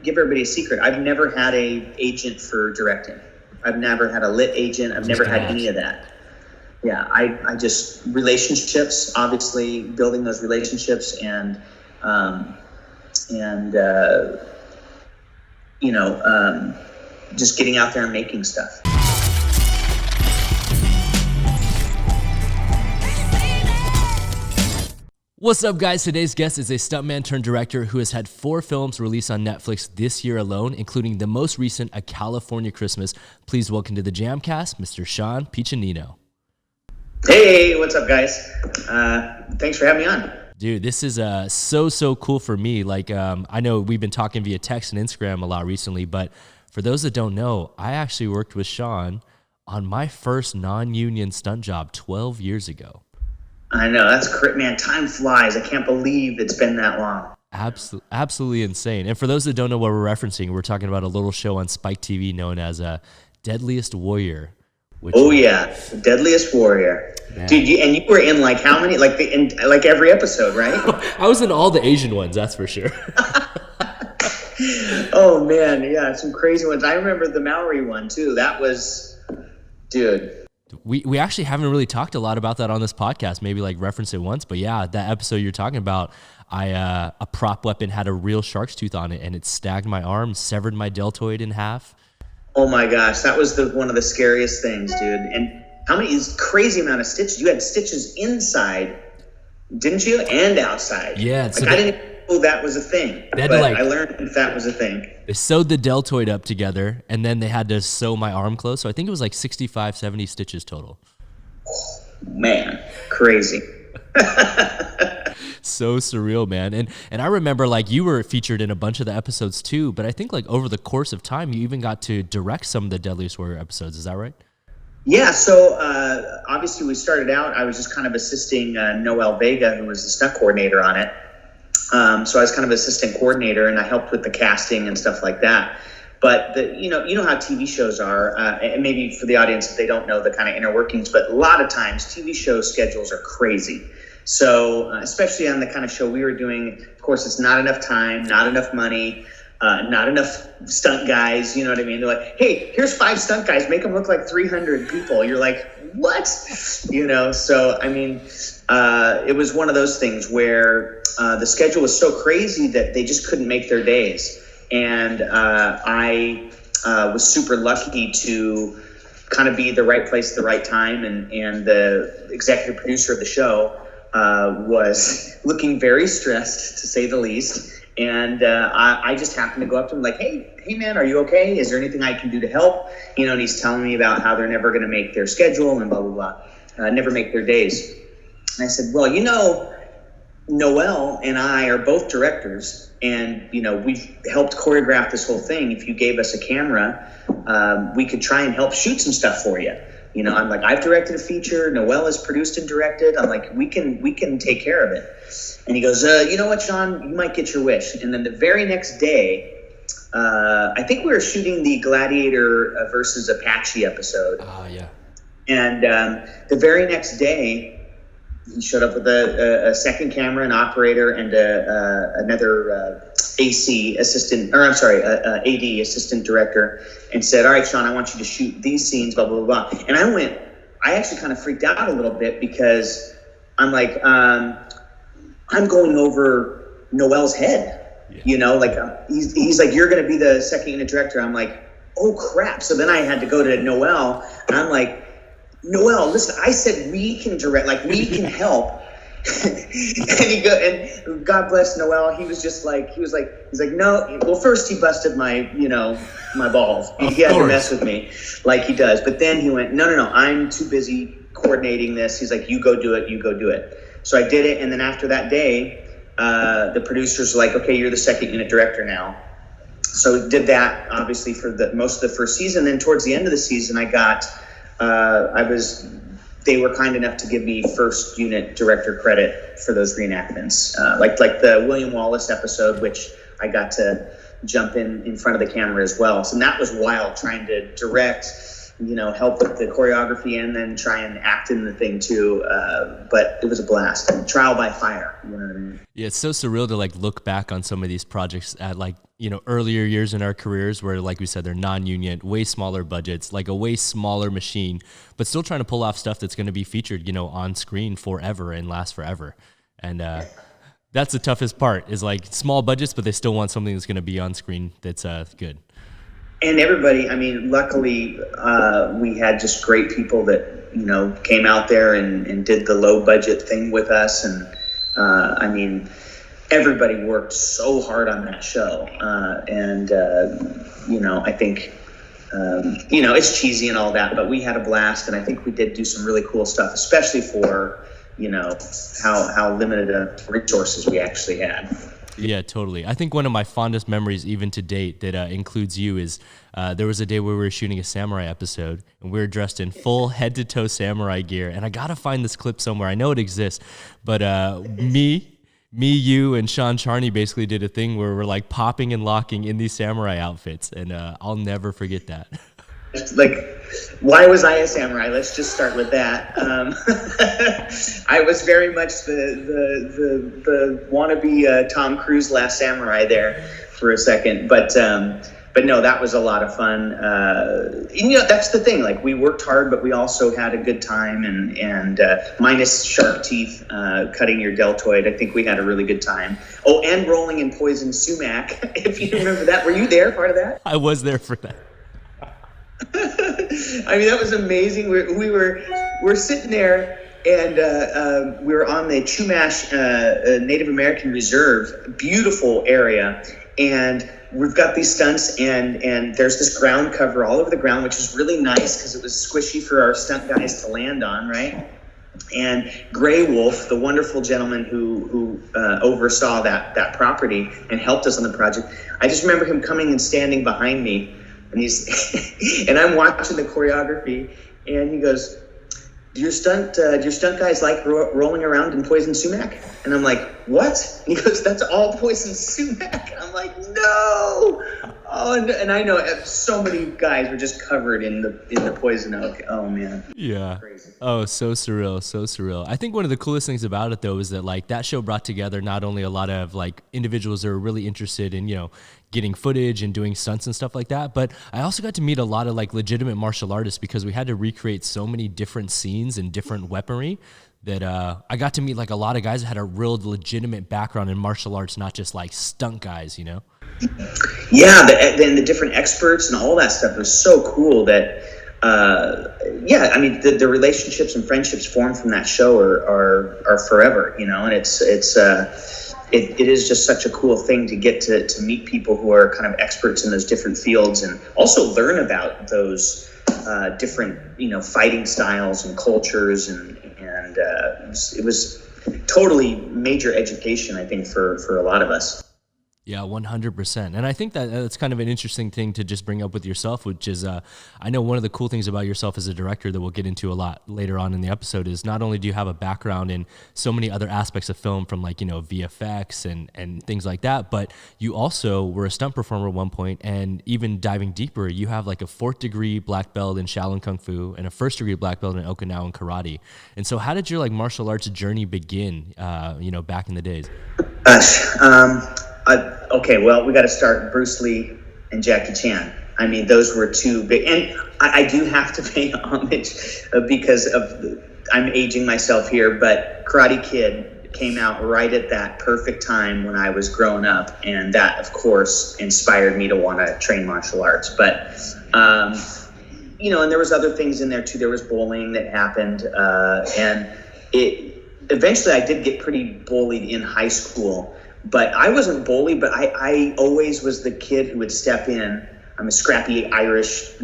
give everybody a secret. I've never had a agent for directing. I've never had a lit agent. I've never had any of that. Yeah, I just relationships, obviously building those relationships and just getting out there and making stuff. What's up, guys? Today's guest is a stuntman turned director who has had 4 films released on Netflix this year alone, including the most recent, A California Christmas. Please welcome to the JAMCast, Mr. Shaun Piccinino. Hey, what's up, guys? Thanks for having me on. Dude, this is so cool for me. Like, I know we've been talking via text and Instagram a lot recently, but for those that don't know, I actually worked with Shaun on my first non-union stunt job 12 years ago. I know, that's great, man. Time flies. I can't believe it's been that long. Absolutely insane. And for those that don't know what we're referencing, we're talking about a little show on Spike TV known as Deadliest Warrior. Yeah, Deadliest Warrior. Man. Dude, you were in like how many? Like every episode, right? I was in all the Asian ones, that's for sure. Oh man, yeah, some crazy ones. I remember the Maori one too. That was, dude. We actually haven't really talked a lot about that on this podcast, maybe like reference it once, but yeah, that episode you're talking about, a prop weapon had a real shark's tooth on it and it snagged my arm, severed my deltoid in half. Oh my gosh, that was one of the scariest things, dude. And how many crazy amount of stitches? You had stitches inside, didn't you? And outside. Yeah. Like I didn't know that was a thing, but I learned that was a thing. They sewed the deltoid up together, and then they had to sew my arm closed. So I think it was like 65, 70 stitches total. Oh, man, crazy. So surreal, man. And I remember like you were featured in a bunch of the episodes too, but I think like over the course of time, you even got to direct some of the Deadliest Warrior episodes. Is that right? Yeah, so obviously we started out, I was just kind of assisting Noel Vega, who was the stunt coordinator on it. So I was kind of assistant coordinator, and I helped with the casting and stuff like that. But you know how TV shows are, and maybe for the audience if they don't know the kind of inner workings, but a lot of times TV show schedules are crazy. So especially on the kind of show we were doing, of course, it's not enough time, not enough money, not enough stunt guys. You know what I mean? They're like, hey, here's 5 stunt guys, make them look like 300 people. You're like, what? You know, so I mean, it was one of those things where the schedule was so crazy that they just couldn't make their days. And I was super lucky to kind of be the right place at the right time. And the executive producer of the show was looking very stressed, to say the least. And I just happened to go up to him like, hey man, are you okay? Is there anything I can do to help? You know, and he's telling me about how they're never going to make their schedule and blah, blah, blah, never make their days. And I said, well, you know, Noel and I are both directors, and, you know, we've helped choreograph this whole thing. If you gave us a camera, we could try and help shoot some stuff for you. You know, I'm like, I've directed a feature. Noel has produced and directed. I'm like, we can take care of it. And he goes, you know what, Shaun, you might get your wish. And then the very next day, I think we were shooting the Gladiator versus Apache episode. Oh, yeah. And the very next day, he showed up with a second camera, an operator, and another AD assistant director, and said, all right, Shaun, I want you to shoot these scenes, blah, blah, blah. And I actually kind of freaked out a little bit because I'm like, I'm going over Noel's head, you know, like he's like, you're going to be the second unit director. I'm like, oh crap. So then I had to go to Noel, and I'm like, Noel, listen, I said we can direct, like we can help. and God bless Noel. He was just like, he's like, no. Well, first he busted my balls. He had to mess with me like he does. But then he went, no, I'm too busy coordinating this. He's like, you go do it. So I did it. And then after that day, the producers were like, okay, you're the second unit director now. So did that obviously for most of the first season. Then towards the end of the season, they were kind enough to give me first unit director credit for those reenactments. Like the William Wallace episode, which I got to jump in front of the camera as well. So that was wild, trying to direct help with the choreography and then try and act in the thing too. But it was a blast. Trial by fire. You know what I mean? Yeah, it's so surreal to like look back on some of these projects at like, earlier years in our careers where, like we said, they're non-union, way smaller budgets, like a way smaller machine, but still trying to pull off stuff that's going to be featured, on screen forever and last forever. And that's the toughest part is like small budgets, but they still want something that's going to be on screen that's good. And everybody, I mean, luckily, we had just great people that, came out there and did the low budget thing with us. And, everybody worked so hard on that show. I think, it's cheesy and all that, but we had a blast. And I think we did do some really cool stuff, especially for, how limited resources we actually had. Yeah, totally. I think one of my fondest memories, even to date, that includes you is there was a day where we were shooting a samurai episode, and we were dressed in full head-to-toe samurai gear. And I gotta find this clip somewhere. I know it exists, but me, you, and Sean Charney basically did a thing where we're like popping and locking in these samurai outfits, and I'll never forget that. Like, why was I a samurai? Let's just start with that. I was very much the wannabe Tom Cruise Last Samurai there for a second, but no, that was a lot of fun. That's the thing. Like, we worked hard, but we also had a good time, and minus shark teeth cutting your deltoid, I think we had a really good time. Oh, and rolling in poison sumac, if you remember that. Were you there, part of that? I was there for that. That was amazing. We're sitting there, and we were on the Chumash Native American Reserve, beautiful area, and we've got these stunts, and there's this ground cover all over the ground, which is really nice because it was squishy for our stunt guys to land on, right? And Gray Wolf, the wonderful gentleman who oversaw that property and helped us on the project, I just remember him coming and standing behind me. And and I'm watching the choreography, and he goes, do your stunt guys like rolling around in poison sumac? And I'm like, what? And he goes, that's all poison sumac. And I'm like, no. Oh, and I know so many guys were just covered in the poison oak. Oh man. Yeah. Crazy. Oh, so surreal. I think one of the coolest things about it though is that like that show brought together not only a lot of like individuals that are really interested in, getting footage and doing stunts and stuff like that, but I also got to meet a lot of like legitimate martial artists because we had to recreate so many different scenes and different weaponry that I got to meet like a lot of guys that had a real legitimate background in martial arts, not just like stunt guys, Yeah, then the different experts and all that stuff was so cool that, the relationships and friendships formed from that show are forever, and it is just such a cool thing to get to meet people who are kind of experts in those different fields and also learn about those different, fighting styles and cultures. And it was totally major education, I think, for a lot of us. Yeah, 100%. And I think that that's kind of an interesting thing to just bring up with yourself, which is I know one of the cool things about yourself as a director that we'll get into a lot later on in the episode is not only do you have a background in so many other aspects of film from like, VFX and things like that, but you also were a stunt performer at one point, and even diving deeper, you have like a 4th degree black belt in Shaolin Kung Fu and a 1st degree black belt in Okinawan Karate. And so how did your like martial arts journey begin, back in the days? Okay, well, we got to start Bruce Lee and Jackie Chan. Those were two big, and I do have to pay homage because I'm aging myself here, but Karate Kid came out right at that perfect time when I was growing up, and that, of course, inspired me to want to train martial arts. But, and there was other things in there too. There was bowling that happened, and eventually I did get pretty bullied in high school. But I wasn't bullied, but I always was the kid who would step in. I'm a scrappy Irish,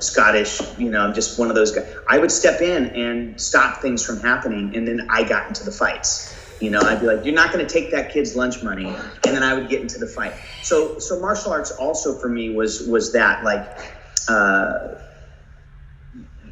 Scottish, I'm just one of those guys. I would step in and stop things from happening, and then I got into the fights. I'd be like, you're not going to take that kid's lunch money, and then I would get into the fight. So martial arts also for me was that, like,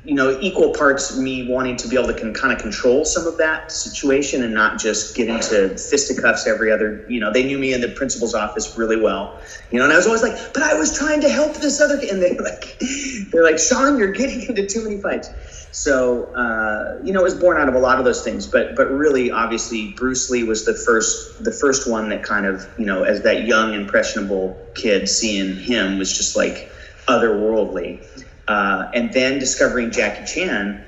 equal parts me wanting to be able to kind of control some of that situation and not just get into fisticuffs every other, they knew me in the principal's office really well, and I was always like, but I was trying to help this other kid. And they're like, Shaun, you're getting into too many fights. So, it was born out of a lot of those things, but really, obviously, Bruce Lee was the first one that kind of, as that young, impressionable kid, seeing him was just like otherworldly. And then discovering Jackie Chan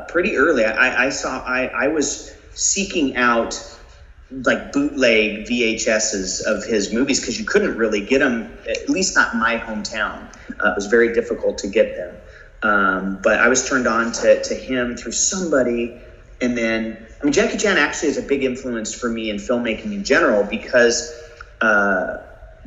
pretty early. I was seeking out like bootleg VHSs of his movies because you couldn't really get them, at least not in my hometown. It was very difficult to get them. But I was turned on to him through somebody. And then, Jackie Chan actually is a big influence for me in filmmaking in general because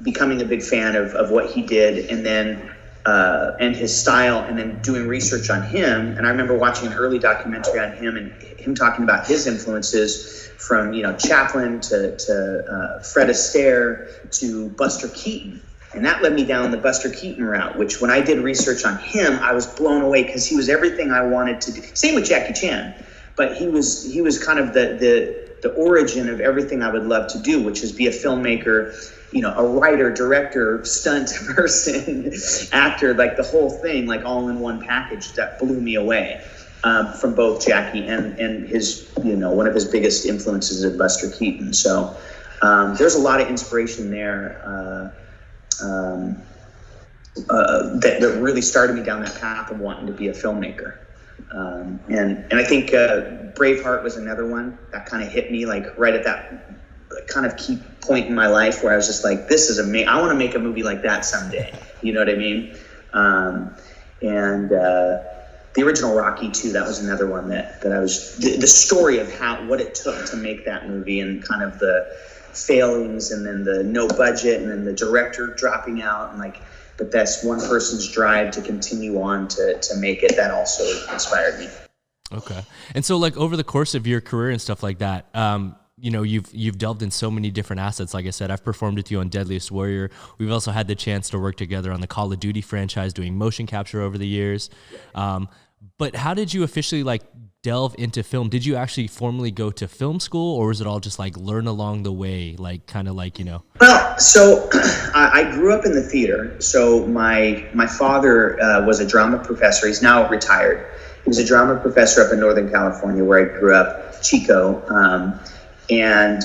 becoming a big fan of what he did and then and his style, and then doing research on him. And I remember watching an early documentary on him and him talking about his influences from, Chaplin to Fred Astaire to Buster Keaton. And that led me down the Buster Keaton route, which when I did research on him, I was blown away because he was everything I wanted to do. Same with Jackie Chan, but he was kind of the origin of everything I would love to do, which is be a filmmaker, a writer, director, stunt person, actor, like the whole thing, like all in one package. That blew me away from both Jackie and his, one of his biggest influences is Buster Keaton. So there's a lot of inspiration there that really started me down that path of wanting to be a filmmaker. And I think Braveheart was another one that kind of hit me like right at that kind of key point in my life where I was just like, this is amazing. I want to make a movie like that someday. You know what I mean? And the original Rocky too, that was another one that I was, the story of what it took to make that movie and kind of the failings and then the no budget and then the director dropping out and but that's one person's drive to continue on to make it. That also inspired me. Okay. And so over the course of your career and stuff like that, you've delved in so many different assets. Like I said, I've performed with you on Deadliest Warrior. We've also had the chance to work together on the Call of Duty franchise, doing motion capture over the years. But how did you officially delve into film? Did you actually formally go to film school, or was it all just learn along the way, Well, so I grew up in the theater. So my father was a drama professor. He's now retired. He was a drama professor up in Northern California where I grew up, Chico. And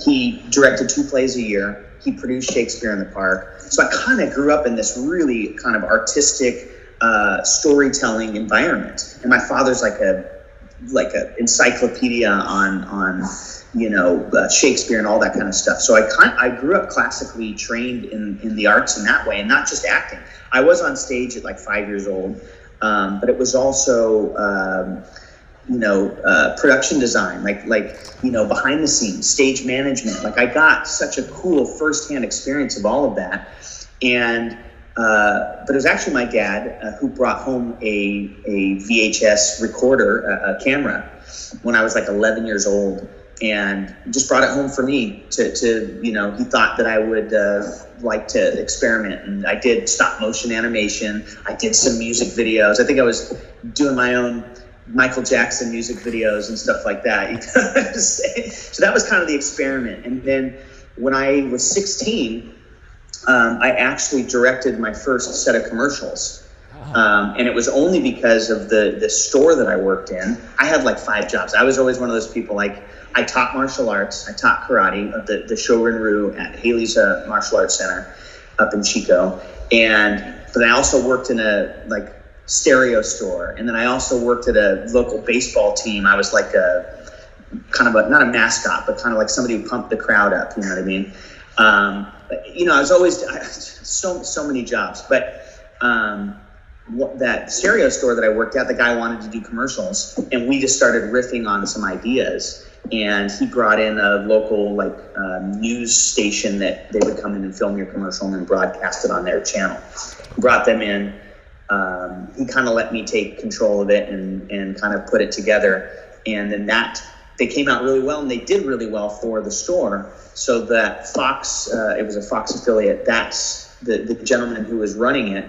he directed 2 plays a year. He produced Shakespeare in the Park. So I kind of grew up in this really kind of artistic storytelling environment. And my father's like a encyclopedia on Shakespeare and all that kind of stuff. So I grew up classically trained in the arts in that way, and not just acting. I was on stage at 5 years old, but it was also production design, behind the scenes, stage management. I got such a cool firsthand experience of all of that. And but it was actually my dad who brought home a VHS recorder, a camera, when I was 11 years old, and just brought it home for me to he thought that I would like to experiment. And I did stop motion animation. I did some music videos. I think I was doing my own Michael Jackson music videos and stuff like that. So that was kind of the experiment. And then when I was 16, I actually directed my first set of commercials. And it was only because of the store that I worked in. I had 5 jobs. I was always one of those people, I taught martial arts. I taught karate at the Shorin-ryu at Haley's Martial Arts Center up in Chico. But I also worked in a stereo store. And then I also worked at a local baseball team. I was a kind of not a mascot, but kind of somebody who pumped the crowd up. You know what I mean? I was always so many jobs, but that stereo store that I worked at, the guy wanted to do commercials, and we just started riffing on some ideas. And he brought in a local news station that they would come in and film your commercial and then broadcast it on their channel. Brought them in. He kind of let me take control of it and kind of put it together. And then they came out really well, and they did really well for the store. So that Fox, it was a Fox affiliate. That's the gentleman who was running it.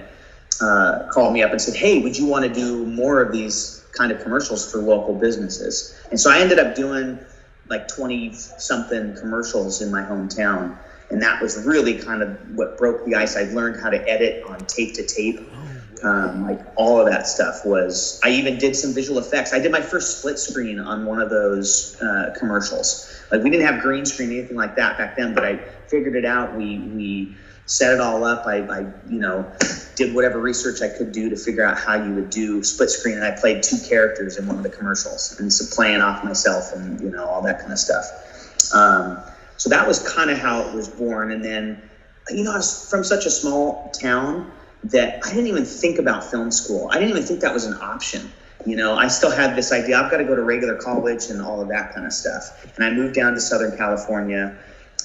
called me up and said, hey, would you want to do more of these kind of commercials for local businesses? And so I ended up doing like 20 something commercials in my hometown. And that was really kind of what broke the ice. I learned how to edit on tape to tape. Like all of that stuff was, I even did some visual effects. I did my first split screen on one of those commercials. Like we didn't have green screen, anything like that back then, but I figured it out. We set it all up. I did whatever research I could do to figure out how you would do split screen. And I played 2 characters in one of the commercials, and so playing off myself and, all that kind of stuff. So that was kind of how it was born. And then, I was from such a small town that I didn't even think about film school. I didn't even think that was an option. I still had this idea, I've got to go to regular college and all of that kind of stuff. And I moved down to Southern California,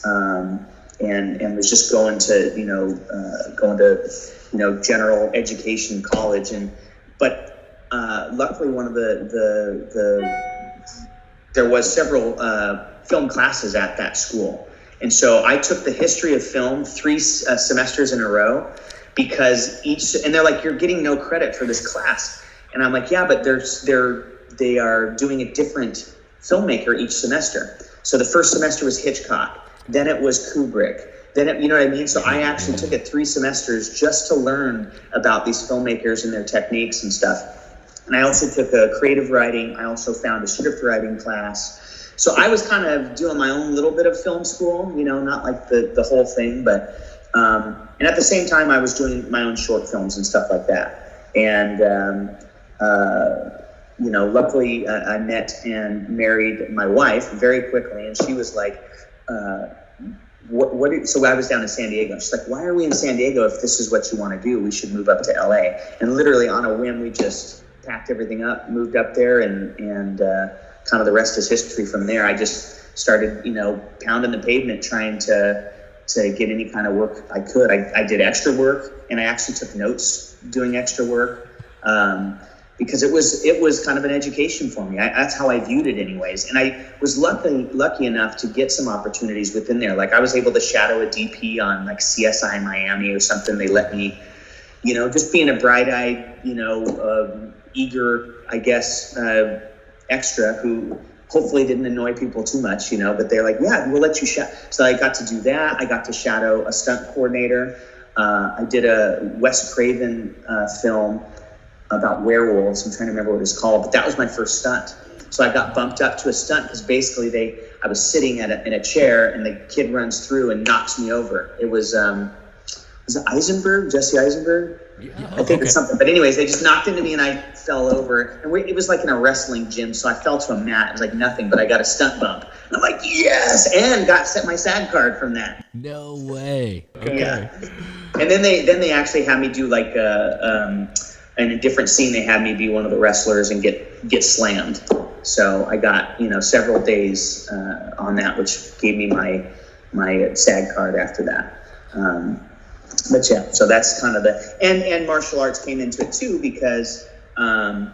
and was just going to, general education college. But luckily one of there was several film classes at that school. And so I took the history of film 3 semesters in a row, because and they're like, you're getting no credit for this class. And I'm like, yeah, but they are doing a different filmmaker each semester. So the first semester was Hitchcock, then it was Kubrick, then you know what I mean? So I actually took it 3 semesters just to learn about these filmmakers and their techniques and stuff. And I also took a creative writing. I also found a script writing class. So I was kind of doing my own little bit of film school, not like the whole thing, but and at the same time I was doing my own short films and stuff like that. And luckily I met and married my wife very quickly, and she was like, so I was down in San Diego. She's like, why are we in San Diego if this is what you want to do? We should move up to LA. And literally on a whim, we just packed everything up, moved up there, and kind of the rest is history from there. I just started, pounding the pavement, trying to get any kind of work I could. I did extra work, and I actually took notes doing extra work, because it was kind of an education for me. That's how I viewed it anyways. And I was lucky enough to get some opportunities within there. Like I was able to shadow a DP on like CSI Miami or something. They let me, just being a bright-eyed, eager, I guess, extra who hopefully didn't annoy people too much, but they're like, yeah, we'll let you shadow. So I got to do that. I got to shadow a stunt coordinator. I did a Wes Craven film about werewolves. I'm trying to remember what it's called, but that was my first stunt. So I got bumped up to a stunt because basically I was sitting in a chair, and the kid runs through and knocks me over. It was it Eisenberg, Jesse Eisenberg? Yeah, I think it's something. But anyways, they just knocked into me and I fell over. And it was like in a wrestling gym, so I fell to a mat. It was like nothing, but I got a stunt bump. And I'm like, yes! And got set my SAG card from that. No way. Okay. Yeah. And then they actually had me do like in a different scene, they had me be one of the wrestlers and get slammed. So I got, several days on that, which gave me my SAG card after that. But yeah, so that's kind of and martial arts came into it too, because I,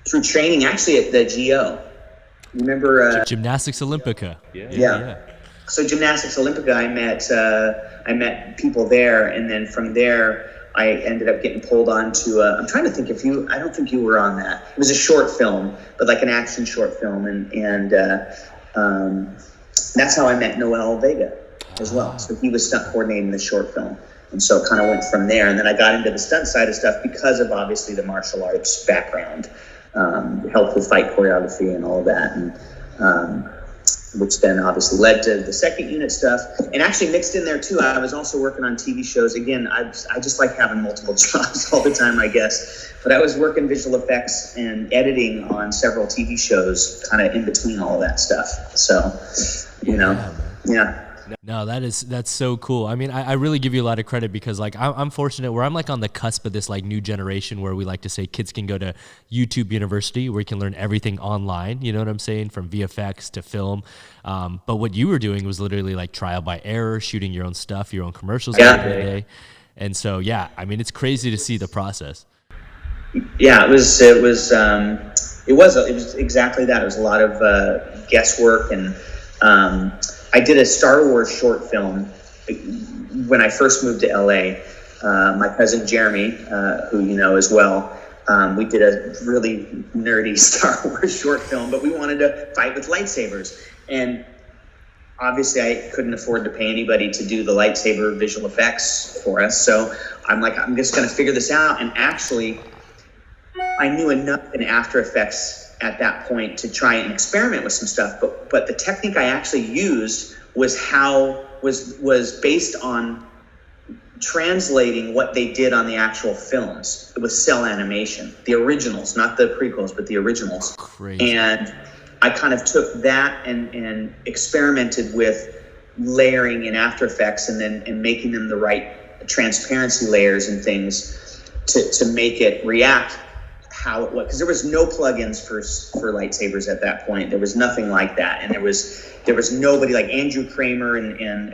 through training actually at the GO, remember Gymnastics Olympica. Yeah. So Gymnastics Olympica, I met people there, and then from there I ended up getting pulled on to I'm trying to think I don't think you were on that. It was a short film, but like an action short film, and that's how I met Noel Vega as well. So he was stunt coordinating the short film, and so kind of went from there. And then I got into the stunt side of stuff because of obviously the martial arts background, helped with fight choreography and all of that, and which then obviously led to the second unit stuff. And actually mixed in there too, I was also working on TV shows. Again, I just like having multiple jobs all the time, I guess. But I was working visual effects and editing on several TV shows kind of in between all of that stuff. So, yeah. No, that's so cool. I mean, I really give you a lot of credit, because like I'm fortunate where I'm like on the cusp of this like new generation where we like to say kids can go to YouTube University where you can learn everything online. You know what I'm saying? From VFX to film. But what you were doing was literally like trial by error, shooting your own stuff, your own commercials every day. And so, yeah, I mean, it's crazy to see the process. Yeah, it was exactly that. It was a lot of guesswork, and I did a Star Wars short film when I first moved to LA, my cousin Jeremy, who you know as well, we did a really nerdy Star Wars short film, but we wanted to fight with lightsabers. And obviously I couldn't afford to pay anybody to do the lightsaber visual effects for us. So I'm like, I'm just going to figure this out. And actually, I knew enough in After Effects at that point to try and experiment with some stuff. But the technique I actually used was based on translating what they did on the actual films. It was cell animation, the originals, not the prequels, but the originals. Crazy. And I kind of took that and experimented with layering in After Effects and making them the right transparency layers and things to make it react how it was. Because there was no plugins for lightsabers at that point. There was nothing like that. And there was nobody like Andrew Kramer and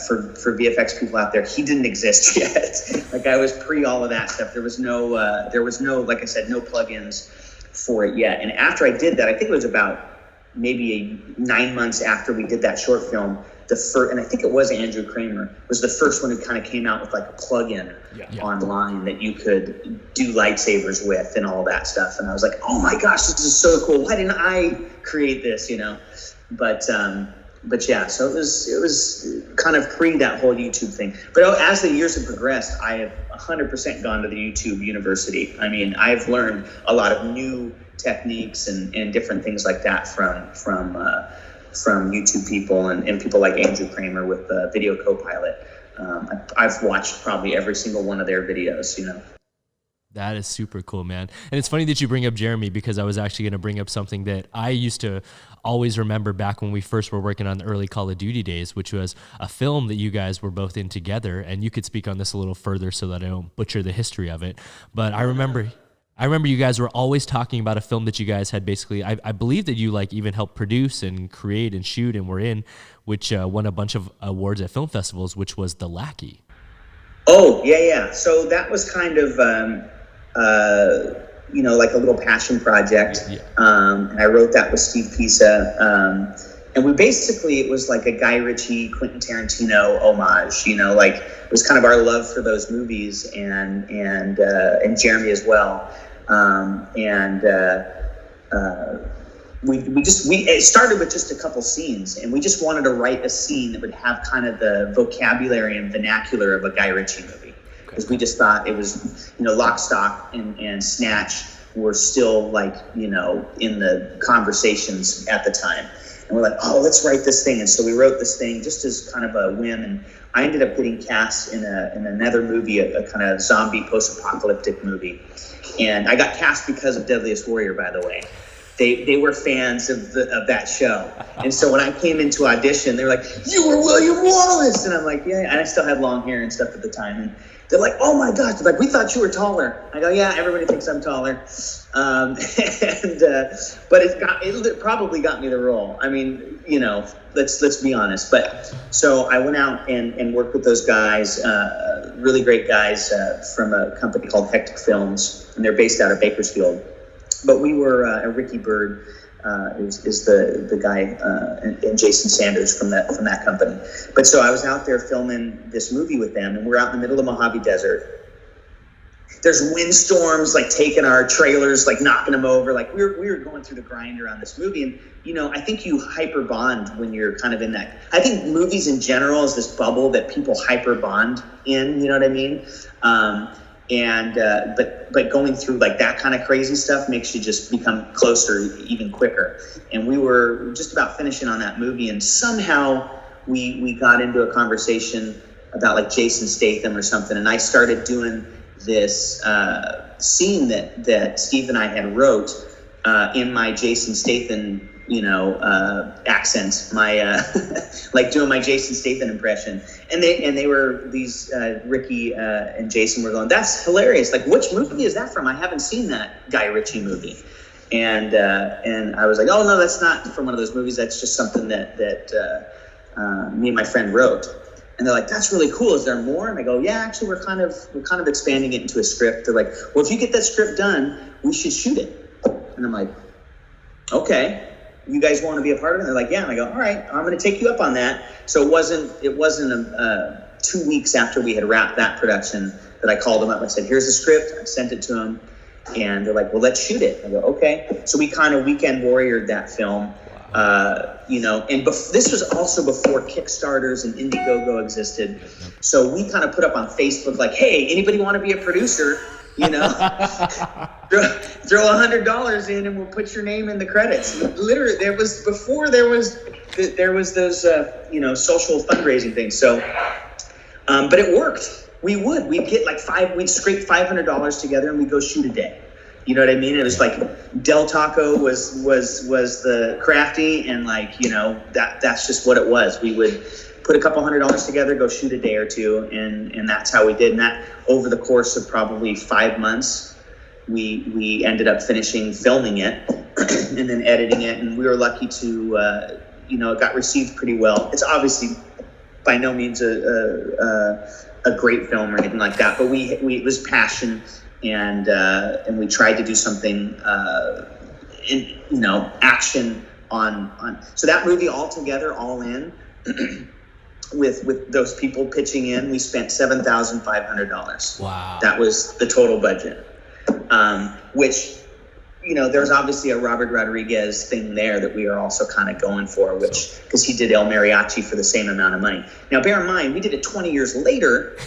for VFX people out there, he didn't exist yet. Like I was pre all of that stuff. There was no, like I said, no plugins for it yet. And after I did that, I think it was about maybe 9 months after we did that short film, and I think it was Andrew Kramer, was the first one who kind of came out with like a plugin online that you could do lightsabers with and all that stuff. And I was like, oh my gosh, this is so cool. Why didn't I create this, you know? But yeah, so it was kind of pre that whole YouTube thing. But as the years have progressed, I have 100% gone to the YouTube university. I mean, I've learned a lot of new techniques and different things like that from YouTube people and people like Andrew Kramer with Video Copilot. I've watched probably every single one of their videos, you know. That is super cool, man. And it's funny that you bring up Jeremy, because I was actually going to bring up something that I used to always remember back when we first were working on the early Call of Duty days, which was a film that you guys were both in together. And you could speak on this a little further so that I don't butcher the history of it. But I remember you guys were always talking about a film that you guys had basically, I believe that you like even helped produce and create and shoot and were in, which won a bunch of awards at film festivals, which was The Lackey. Oh, yeah. So that was kind of, like a little passion project. Yeah. And I wrote that with Steve Pisa. And it was like a Guy Ritchie, Quentin Tarantino homage, you know, like it was kind of our love for those movies and Jeremy as well. It started with just a couple scenes, and we just wanted to write a scene that would have kind of the vocabulary and vernacular of a Guy Ritchie movie. Because we just thought it was, you know, Lock, Stock, and Snatch were still like, you know, in the conversations at the time. And we're like, oh, let's write this thing. And so we wrote this thing just as kind of a whim. And I ended up getting cast in another movie, a kind of zombie post-apocalyptic movie. And I got cast because of Deadliest Warrior, by the way. They were fans of that show. And so when I came into audition, they were like, you were William Wallace. And I'm like, yeah. And I still had long hair and stuff at the time. And they're like, oh my gosh. They're like, we thought you were taller. I go, yeah, everybody thinks I'm taller. But it probably got me the role. I mean, you know, let's be honest. But so I went out and worked with those guys, really great guys from a company called Hectic Films, and they're based out of Bakersfield. But we were Ricky Bird is the guy and Jason Sanders from that company. But so I was out there filming this movie with them, and we're out in the middle of the Mojave Desert. There's windstorms like taking our trailers, like knocking them over. Like we were going through the grinder on this movie, and you know, I think you hyper bond when you're kind of in that. I think movies in general is this bubble that people hyper bond in. You know what I mean? But going through like that kind of crazy stuff makes you just become closer even quicker. And we were just about finishing on that movie, and somehow we got into a conversation about like Jason Statham or something, and I started doing this scene that Steve and I had wrote in my Jason Statham, you know, accent, my like doing my Jason Statham impression, and they were these Ricky and Jason were going, that's hilarious. Like, which movie is that from? I haven't seen that Guy Ritchie movie. And I was like, oh no, that's not from one of those movies. That's just something that me and my friend wrote. And they're like, that's really cool. Is there more? And I go, yeah, actually, we're kind of expanding it into a script. They're like, well, if you get that script done, we should shoot it. And I'm like, okay, you guys want to be a part of it? And they're like, yeah. And I go, all right, I'm going to take you up on that. So it wasn't 2 weeks after we had wrapped that production that I called them up and said, here's the script. I sent it to them. And they're like, well, let's shoot it. I go, okay. So we kind of weekend warriored that film. And this was also before Kickstarters and Indiegogo existed. So we kind of put up on Facebook like, hey, anybody want to be a producer? Throw $100 in and we'll put your name in the credits. Literally, there was those social fundraising things. So, but it worked. We'd get we'd scrape $500 together and we'd go shoot a day. You know what I mean? It was like Del Taco was the crafty, and that's just what it was. We would put a couple $100 together, go shoot a day or two, and that's how we did. And that over the course of probably 5 months, we ended up finishing filming it and then editing it. And we were lucky to it got received pretty well. It's obviously by no means a great film or anything like that, but it was passion. And we tried to do something, action on. So that movie altogether, all in, with those people pitching in, we spent $7,500. Wow. That was the total budget. Which, there's obviously a Robert Rodriguez thing there that we are also kind of going for, because he did El Mariachi for the same amount of money. Now, bear in mind, we did it 20 years later,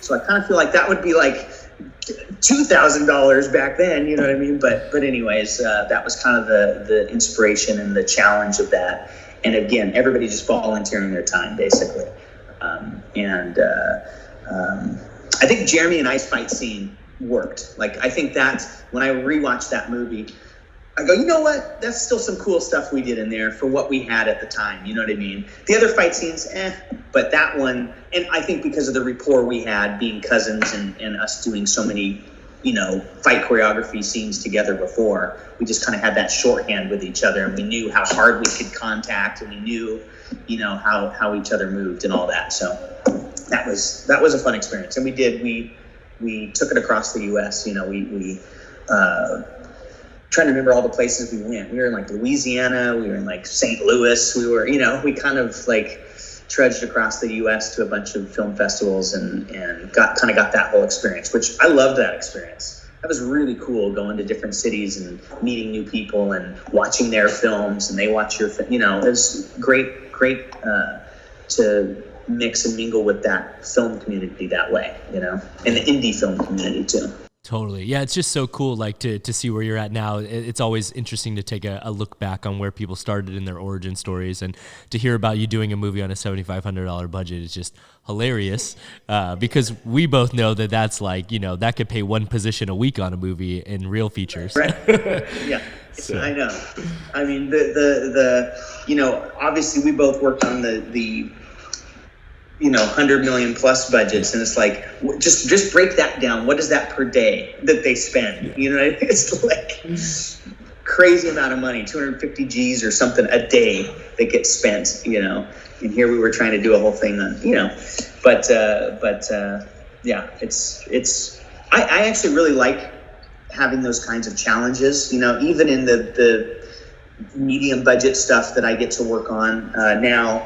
so I kind of feel like that would be like $2,000 back then, you know what I mean? But anyways, that was kind of the inspiration and the challenge of that. And again, everybody just volunteering their time, basically. I think Jeremy and I's fight scene worked. I think that when I rewatched that movie, I go, you know what? That's still some cool stuff we did in there for what we had at the time. You know what I mean? The other fight scenes, but that one, and I think because of the rapport we had being cousins and us doing so many, fight choreography scenes together before, we just kind of had that shorthand with each other, and we knew how hard we could contact, and we knew, how each other moved and all that. So that was a fun experience. And we took it across the US, trying to remember all the places we went. We were in Louisiana, we were in St. Louis, we were, we kind of trudged across the US to a bunch of film festivals and got that whole experience, which I loved that experience. That was really cool, going to different cities and meeting new people and watching their films, and they watch your film. It was great to mix and mingle with that film community that way, and the indie film community too. Totally. Yeah, it's just so cool, to see where you're at now. It's always interesting to take a look back on where people started in their origin stories, and to hear about you doing a movie on a $7,500 budget is just hilarious, because we both know that's that could pay one position a week on a movie in real features. Right. Yeah. So. I know. I mean, the obviously we both worked on the 100 million plus budgets, and it's just break that down. What is that per day that they spend? It's crazy amount of money, 250 G's or something a day that gets spent, and here we were trying to do a whole thing on, I actually really like having those kinds of challenges, even in the medium budget stuff that I get to work on now.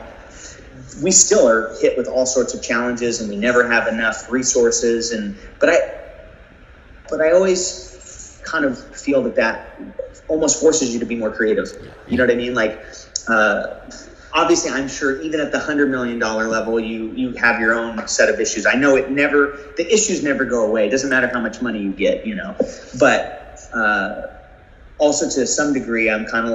We still are hit with all sorts of challenges, and we never have enough resources. But I always kind of feel that almost forces you to be more creative. You know what I mean? Obviously, I'm sure even at the $100 million level, you have your own set of issues. I know the issues never go away. It doesn't matter how much money you get, But also to some degree, I'm kind of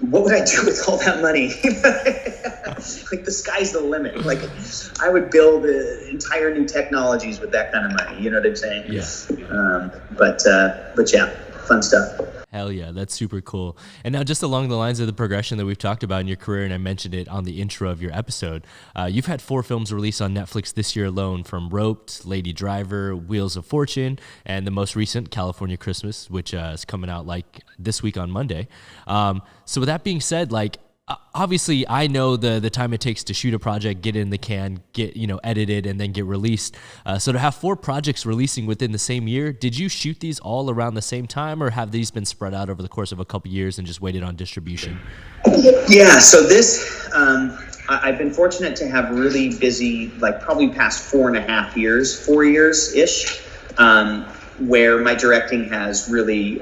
what would I do with all that money? The sky's the limit. I would build entire new technologies with that kind of money. You know what I'm saying? Yeah. But yeah, fun stuff. Hell yeah, that's super cool. And now, just along the lines of the progression that we've talked about in your career, and I mentioned it on the intro of your episode, you've had 4 films released on Netflix this year alone, from Roped, Lady Driver, Wheels of Fortune, and the most recent, California Christmas, which is coming out this week on Monday. So with that being said, obviously I know the time it takes to shoot a project, get it in the can, get edited, and then get released. So to have 4 projects releasing within the same year, did you shoot these all around the same time, or have these been spread out over the course of a couple years and just waited on distribution? Yeah, so this I've been fortunate to have really busy, like probably past 4 years ish, where my directing has really,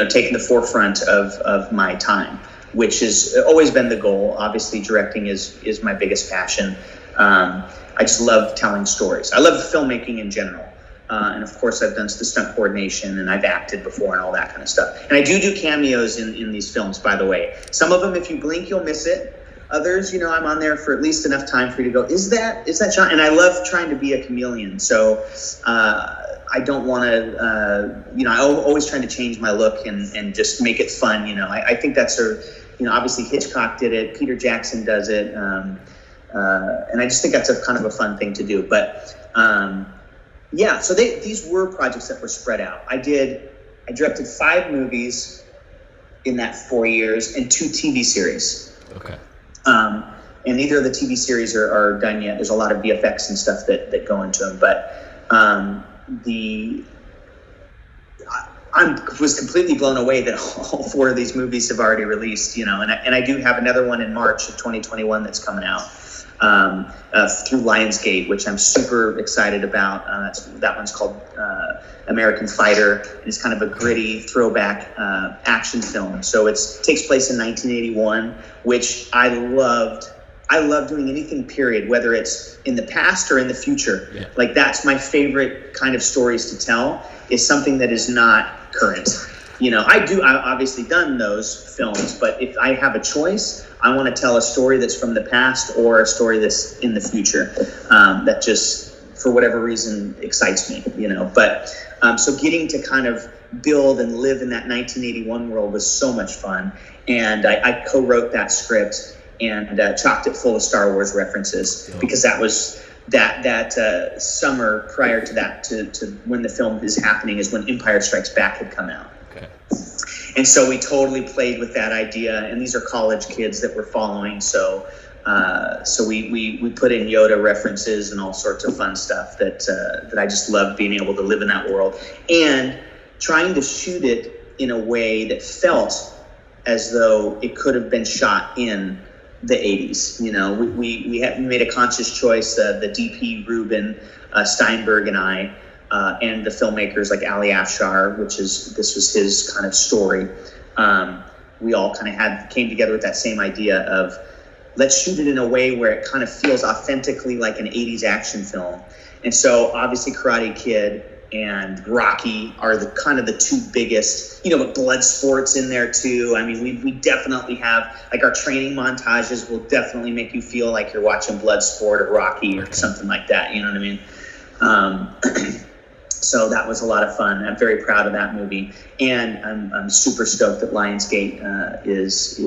taken the forefront of my time, which has always been the goal. Obviously, directing is my biggest passion. I just love telling stories. I love filmmaking in general. And of course, I've done the stunt coordination, and I've acted before and all that kind of stuff. And I do cameos in these films, by the way. Some of them, if you blink, you'll miss it. Others, I'm on there for at least enough time for you to go, is that Shaun? And I love trying to be a chameleon. So I don't want to, I always trying to change my look and just make it fun. I think that's obviously Hitchcock did it. Peter Jackson does it. And I just think that's a kind of a fun thing to do. But so these were projects that were spread out. I directed 5 movies in that 4 years and 2 TV series. Okay. And neither of the TV series are done yet. There's a lot of VFX and stuff that go into them. But I was completely blown away that all 4 of these movies have already released, and I do have another one in March of 2021 that's coming out through Lionsgate, which I'm super excited about. That one's called American Fighter, and it's kind of a gritty throwback action film. So it takes place in 1981, which I loved. I love doing anything, period, whether it's in the past or in the future. Yeah. Like, that's my favorite kind of stories to tell, is something that is not current. I've obviously done those films, but if I have a choice, I want to tell a story that's from the past or a story that's in the future. That just, for whatever reason, excites me, But so getting to kind of build and live in that 1981 world was so much fun. And I co-wrote that script and chocked it full of Star Wars references, because that was that summer prior to that, to when the film is happening, is when Empire Strikes Back had come out. Okay. And so we totally played with that idea, and these are college kids that we're following. So we put in Yoda references and all sorts of fun stuff that I just loved being able to live in that world, and trying to shoot it in a way that felt as though it could have been shot in the 80s. We made a conscious choice, the DP Ruben Steinberg and I, and the filmmakers like Ali Afshar, this was his kind of story. We all kind of came together with that same idea of, let's shoot it in a way where it kind of feels authentically like an 80s action film. And so obviously Karate Kid and Rocky are the kind of the 2 biggest, with blood sports in there too. I mean, we definitely have, like, our training montages will definitely make you feel like you're watching Bloodsport or Rocky or something like that. You know what I mean? So that was a lot of fun. I'm very proud of that movie, and I'm super stoked that Lionsgate is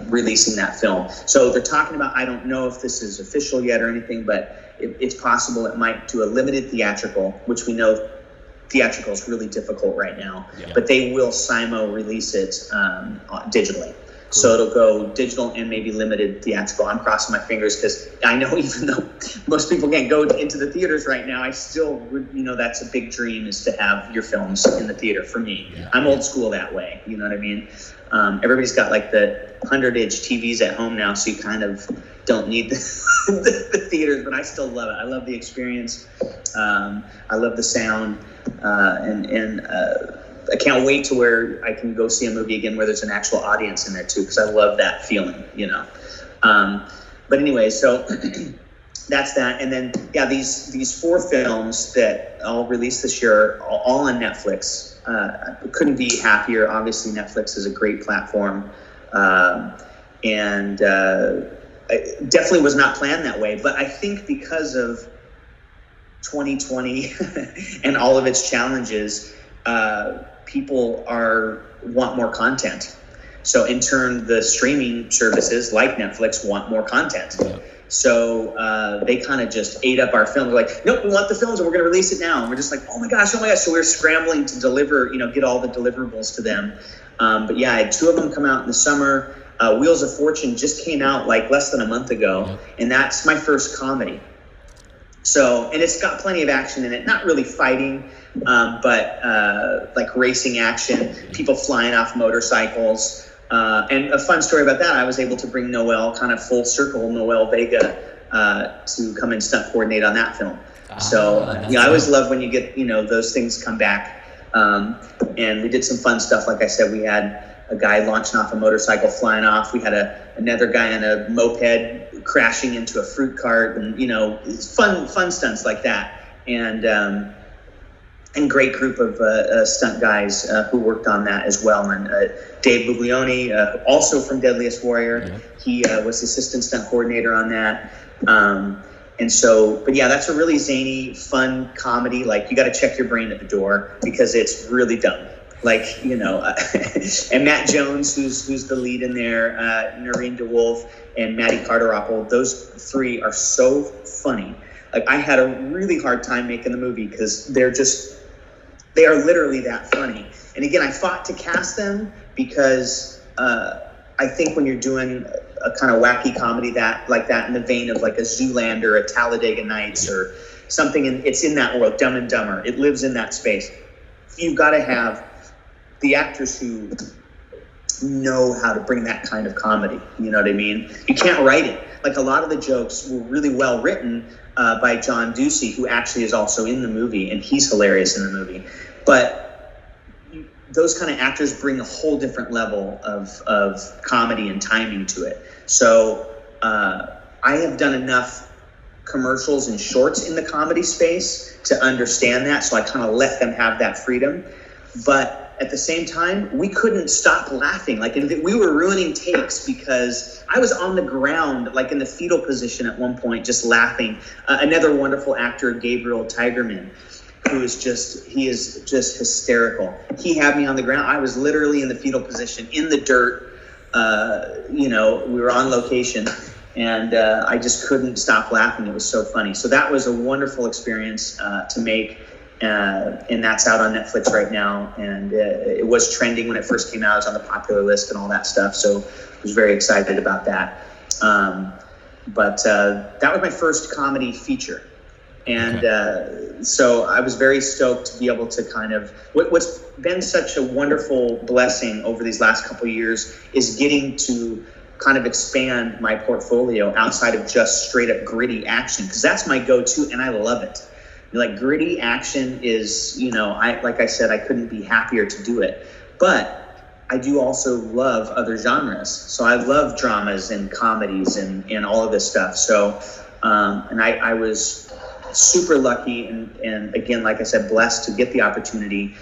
releasing that film. So they're talking about, I don't know if this is official yet or anything, but it's possible it might do a limited theatrical, which we know theatrical is really difficult right now. Yeah. But they will release it digitally. Cool. So it'll go digital and maybe limited theatrical. I'm crossing my fingers, because I know, even though most people can't go into the theaters right now, I still would, that's a big dream, is to have your films in the theater for me. Yeah. I'm old school that way. You know what I mean? Everybody's got like the 100-inch TVs at home now, so you kind of don't need the theaters, but I still love it. I love the experience. I love the sound, and I can't wait to where I can go see a movie again where there's an actual audience in there too, because I love that feeling, But anyway, so that's that. And then, these 4 films that I'll release this year, all on Netflix. Couldn't be happier. Obviously, Netflix is a great platform, and it definitely was not planned that way. But I think because of 2020 and all of its challenges, people want more content. So in turn, the streaming services like Netflix want more content. Yeah. So they kind of just ate up our film. They're like, nope, we want the films and we're going to release it now. And we're just like, oh my gosh. So we're scrambling to deliver, get all the deliverables to them. But yeah, I had 2 of them come out in the summer. Wheels of Fortune just came out like less than a month ago. Yeah. And that's my first comedy. So, and it's got plenty of action in it, not really fighting, but like racing action, people flying off motorcycles. And a fun story about that, I was able to bring Noel, kind of full circle, Noel Vega, to come and stunt coordinate on that film. I always love when you get, those things come back. And we did some fun stuff. Like I said, we had a guy launching off a motorcycle, flying off. We had another guy on a moped crashing into a fruit cart, and fun stunts like that. And great group of stunt guys who worked on that as well. And Dave Buglione, also from Deadliest Warrior, he was the assistant stunt coordinator on that. But yeah, that's a really zany, fun comedy. Like, you got to check your brain at the door because it's really dumb. Like, and Matt Jones, who's the lead in there, Noreen DeWolf, and Maddie Carteropple, those three are so funny. Like, I had a really hard time making the movie because they are literally that funny. And again, I fought to cast them because I think when you're doing a kind of wacky comedy like that in the vein of like a Zoolander, a Talladega Nights, or something, it's in that world, Dumb and Dumber. It lives in that space. You've got to have the actors who know how to bring that kind of comedy. You know what I mean? You can't write it. Like, a lot of the jokes were really well written by John Ducey, who actually is also in the movie, and he's hilarious in the movie. But those kind of actors bring a whole different level of comedy and timing to it. So I have done enough commercials and shorts in the comedy space to understand that, so I kind of let them have that freedom. But at the same time, we couldn't stop laughing. Like, we were ruining takes because I was on the ground, like in the fetal position at one point, just laughing. Another wonderful actor, Gabriel Tigerman, who is just hysterical. He had me on the ground. I was literally in the fetal position in the dirt. We were on location, and I just couldn't stop laughing. It was so funny. So that was a wonderful experience to make. And that's out on Netflix right now. And it was trending when it first came out. It was on the popular list and all that stuff. So I was very excited about that. But that was my first comedy feature. And so I was very stoked to be able to kind of, what's been such a wonderful blessing over these last couple of years is getting to kind of expand my portfolio outside of just straight up gritty action, because that's my go-to and I love it. Like, gritty action is, like I said, I couldn't be happier to do it. But I do also love other genres. So I love dramas and comedies and all of this stuff. So, and I was super lucky and again, like I said, blessed to get the opportunity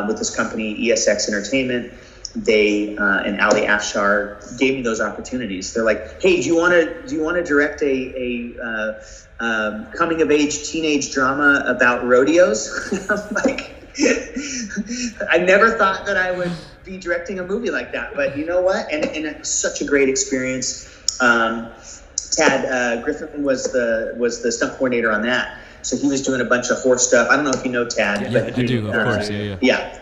with this company, ESX Entertainment. They and Ali Afshar gave me those opportunities. They're like, "Hey, do you want to direct a coming of age teenage drama about rodeos?" I'm like, I never thought that I would be directing a movie like that, but you know what? And it was such a great experience. Tad Griffin was the stunt coordinator on that, so he was doing a bunch of horse stuff. I don't know if you know Tad, but I do, of course, yeah. Yeah,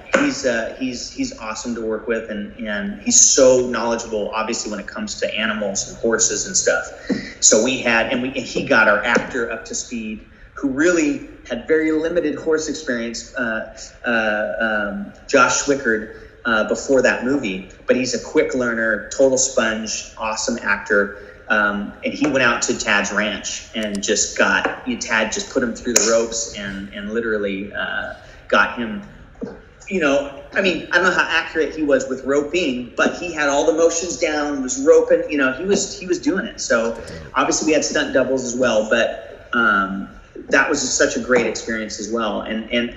he's awesome to work with, and he's so knowledgeable, obviously, when it comes to animals and horses and stuff. So he got our actor up to speed, who really had very limited horse experience, Josh Schwickard, before that movie, but he's a quick learner, total sponge, awesome actor. And he went out to Tad's ranch and just Tad just put him through the ropes and literally got him, I don't know how accurate he was with roping, but he had all the motions down, was roping, he was doing it. So obviously we had stunt doubles as well, but that was just such a great experience as well.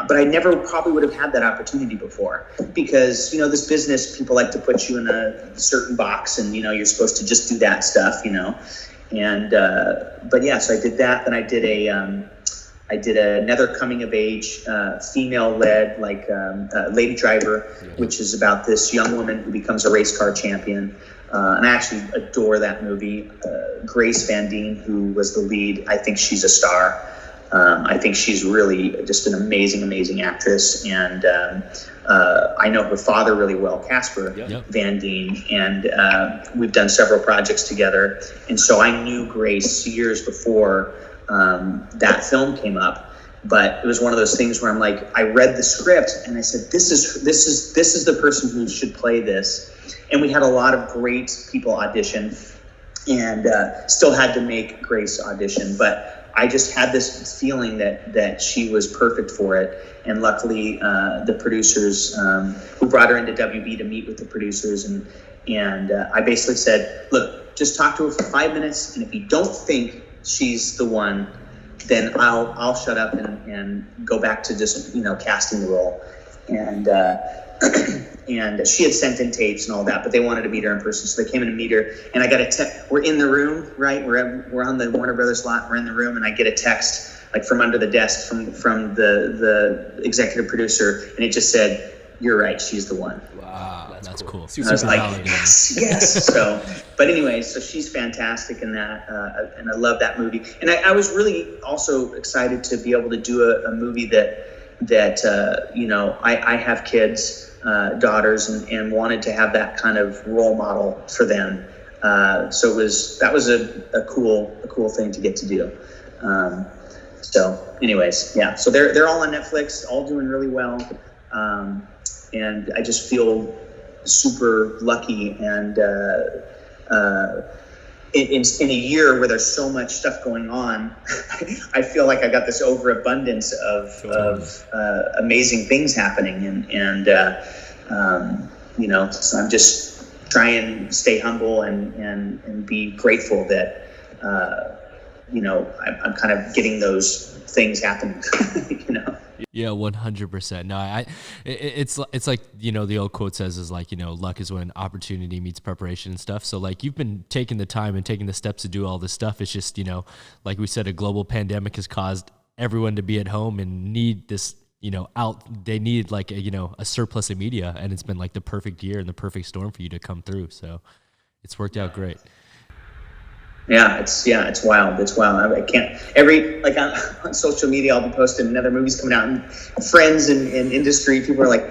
But I never probably would have had that opportunity before because, this business, people like to put you in a certain box and, you're supposed to just do that stuff, but yeah, so I did that. Then I did another coming of age, female led, Lady Driver, which is about this young woman who becomes a race car champion. And I actually adore that movie. Grace Van Dien, who was the lead, I think she's a star. I think she's really just an amazing, amazing actress. And I know her father really well, Casper Van Dien. And we've done several projects together. And so I knew Grace years before that film came up. But it was one of those things where I'm like, I read the script and I said, this is the person who should play this. And we had a lot of great people audition, and still had to make Grace audition. But I just had this feeling that she was perfect for it. And luckily, the producers, we brought her into WB to meet with the producers, and I basically said, look, just talk to her for 5 minutes, and if you don't think she's the one, then I'll shut up and go back to just, casting the role. And and she had sent in tapes and all that, but they wanted to meet her in person, so they came in to meet her. And I got a text. We're in the room, right? We're on the Warner Brothers lot. We're in the room, and I get a text like from under the desk from the executive producer, and it just said, "You're right. She's the one." Wow, that's cool. I was like, yes. So, but anyway, so she's fantastic in that, and I love that movie. And I was really also excited to be able to do a movie that I have kids, daughters, and wanted to have that kind of role model for them. So that was a cool thing to get to do. So anyways, yeah, so they're all on Netflix, all doing really well. And I just feel super lucky, and in a year where there's so much stuff going on, I feel like I got this overabundance of amazing things happening, and so I'm just trying to stay humble and be grateful that I'm kind of getting those things happening. Yeah, 100%. No, it's like, the old quote says is like, luck is when opportunity meets preparation and stuff. So like, you've been taking the time and taking the steps to do all this stuff. It's just, like we said, a global pandemic has caused everyone to be at home and need this, they need like a surplus of media, and it's been like the perfect year and the perfect storm for you to come through. So it's worked out great. Yeah, it's wild. It's wild. I can't on social media, I'll be posting another movie's coming out, and friends and industry people are like,